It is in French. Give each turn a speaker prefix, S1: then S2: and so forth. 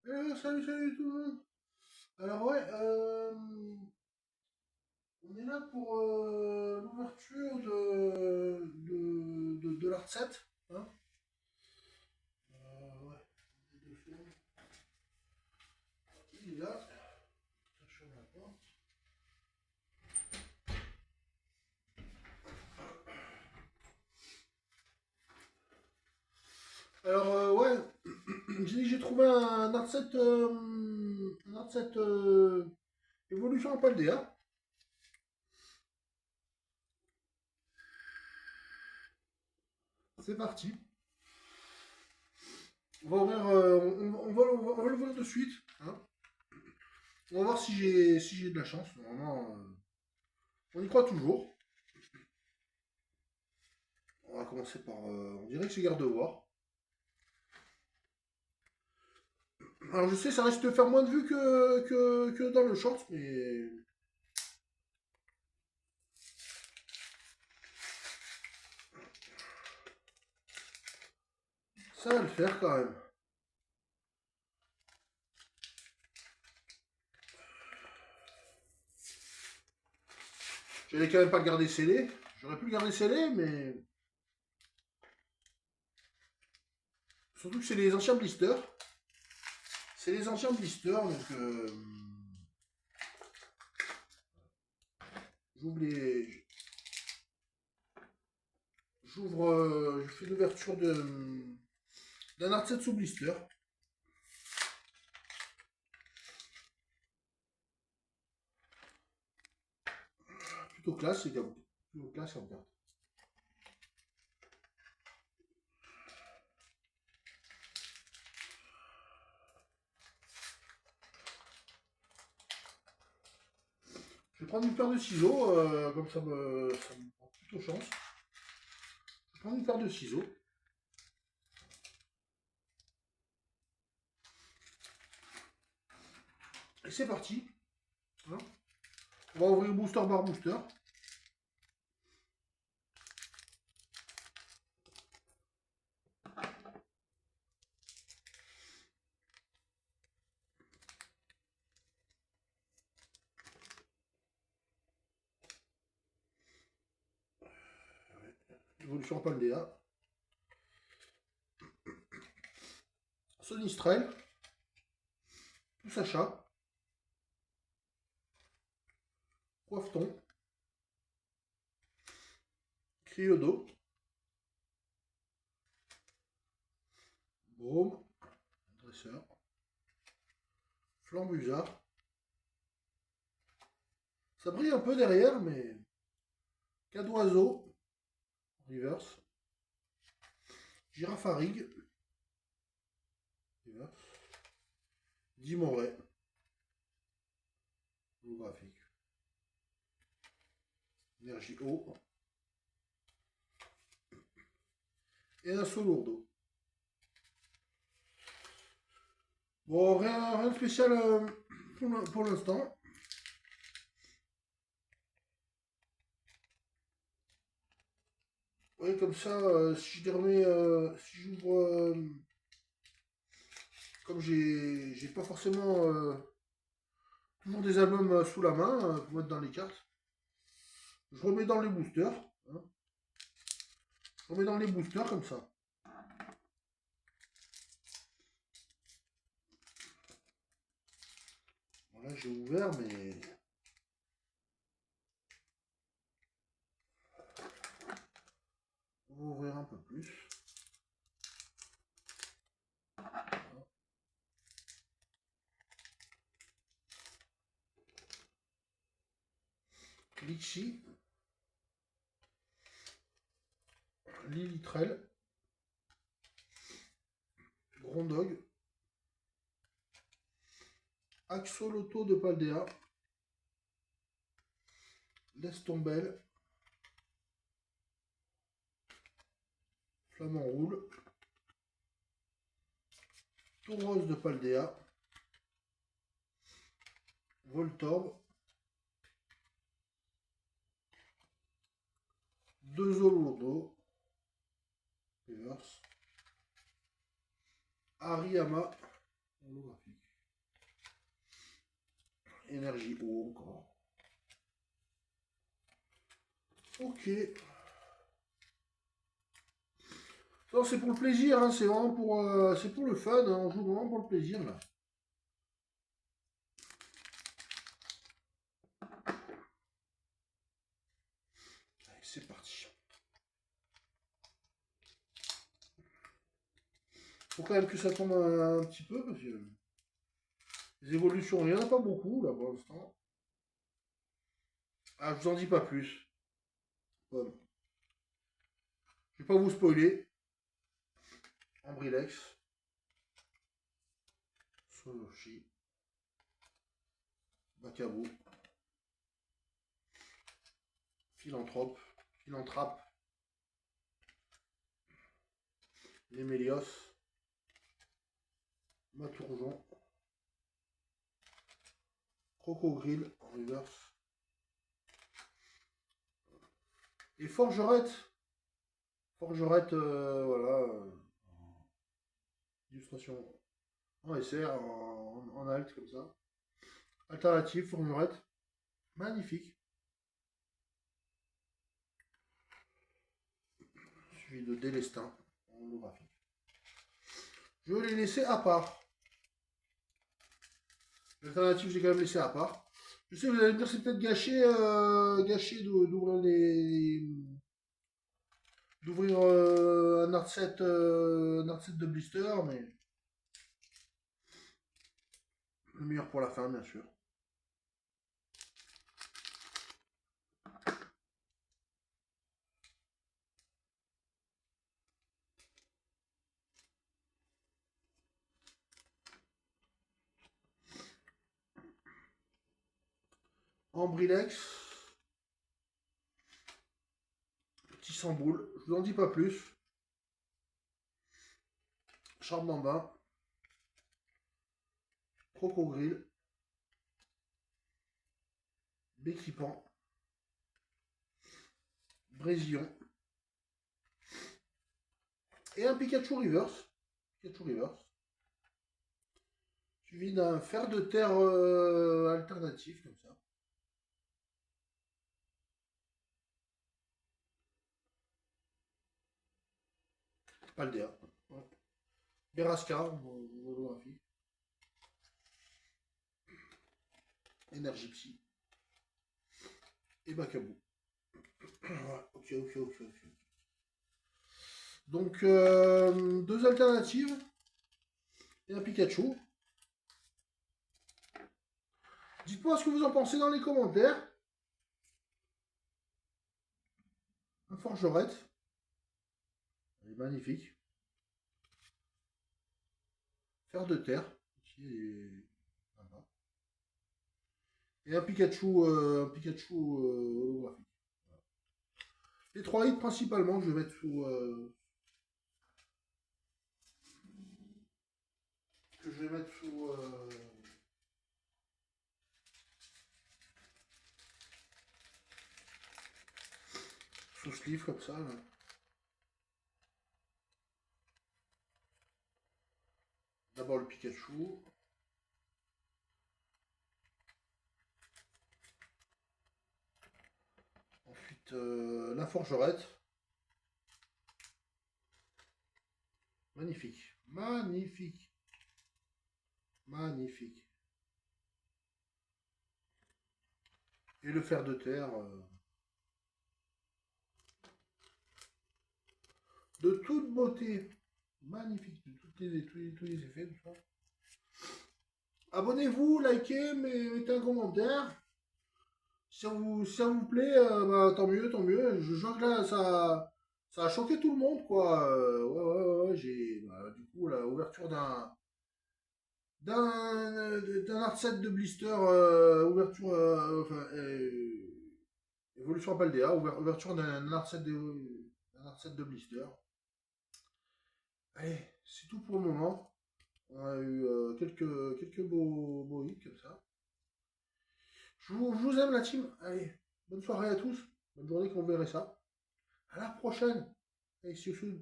S1: Salut, salut tout le monde. Alors ouais, on est là pour l'ouverture de la recette. Hein. Ouais, deux secondes. Il est là. Cherchons la porte. Alors ouais, j'ai trouvé un art set, évolution à Paldea. C'est parti. On va ouvrir, on va l'ouvrir de suite. Hein. On va voir si j'ai de la chance. Normalement, on y croit toujours. On va commencer par. On dirait que c'est garde-voir. Alors je sais, ça risque de faire moins de vues que dans le short, mais. Ça va le faire quand même. J'allais quand même pas le garder scellé. J'aurais pu le garder scellé, mais. Surtout que c'est les anciens blisters. C'est les anciens blisters, donc. J'ouvre les. J'ouvre. Je fais l'ouverture d'un Art sous blister. Plutôt classe, c'est comme. Plutôt classe comme carte. Je vais prendre une paire de ciseaux, comme ça me prend plutôt chance. Je vais prendre une paire de ciseaux. Et c'est parti. Hein. On va ouvrir booster par booster. Évolution Paldea. Sonistrel. Sacha. Coiffeton. Criodo. Brome. Dresseur. Flambusa. Ça brille un peu derrière, mais. Cadoiseau. Reverse. Girafarig. Reverse. Dimoret. Holographique. Énergie eau. Et un saut lourdeau. Bon, rien de spécial pour l'instant. Oui, comme ça, si je remets, si j'ouvre, comme j'ai pas forcément toujours des albums sous la main pour mettre dans les cartes, je remets dans les boosters. Hein. Je remets dans les boosters comme ça. Bon, là, j'ai ouvert, mais on va ouvrir un peu plus. Litchi, Lilitrel, Grondog, Axoloto de Paldea, Lestombel, Flamand Roule, Tauros de Paldea, Voltorb, deux Zolourdo, Reverse, Hariyama, holographique. Énergie eau encore. Ok. Non, c'est pour le plaisir, hein, c'est vraiment pour, c'est pour le fun, hein, on joue vraiment pour le plaisir là. Allez, c'est parti. Faut quand même que ça tombe un petit peu parce que les évolutions, il n'y en a pas beaucoup là pour l'instant. Ah, je vous en dis pas plus. Bon. Je vais pas vous spoiler. Ambrilex. Sonoshi. Bacabo. Philanthrope. Philanthrape. Lémélios. Maturgeon. Crocogrill en reverse. Et Forgerette. Forgerette, voilà. Illustration en SR, en alt comme ça. Alternative, Forgerette. Magnifique. Suivi de Délestin en holographique. Je vais les laisser à part. L'alternative, j'ai quand même laissé à part. Je sais, vous allez me dire, c'est peut-être gâché, gâché d'ouvrir d'ouvrir un art set de blister, mais le meilleur pour la fin, bien sûr. Ambrilex. Petit sans boule. Je vous en dis pas plus. Charme d'en bas. Crocogrill. Bécripant. Brésillon. Et un Pikachu Reverse. Pikachu Reverse. Suivi d'un fer de terre alternatif, comme ça. Paldea. Ouais. Berasca, holographie. Énergie Psy. Et Bacabou. Voilà, ok. Donc, deux alternatives. Et un Pikachu. Dites-moi ce que vous en pensez dans les commentaires. Un Forgerette. Elle est magnifique. Fer de terre. Et un Pikachu, holographique. Les trois hits principalement que je vais mettre sous... que je vais mettre sous... sous sleeve comme ça. Là. D'abord le Pikachu. Ensuite la Forgerette. Magnifique. Magnifique. Magnifique. Et le fer de terre. De toute beauté. Magnifique. De tous les effets. Tout ça. Abonnez-vous, likez, mettez un commentaire. Si ça vous plaît, bah, tant mieux, tant mieux. Je vois que là, ça a choqué tout le monde, quoi. Ouais, j'ai, bah, du coup, la ouverture d'un art set de blister, ouverture, enfin, évolution à Paldea, ouverture d'un art set de blister. Allez, c'est tout pour le moment. On a eu quelques beaux hits comme ça. Je vous aime la team. Allez, bonne soirée à tous. Bonne journée qu'on verrait ça. À la prochaine. Allez, see you soon.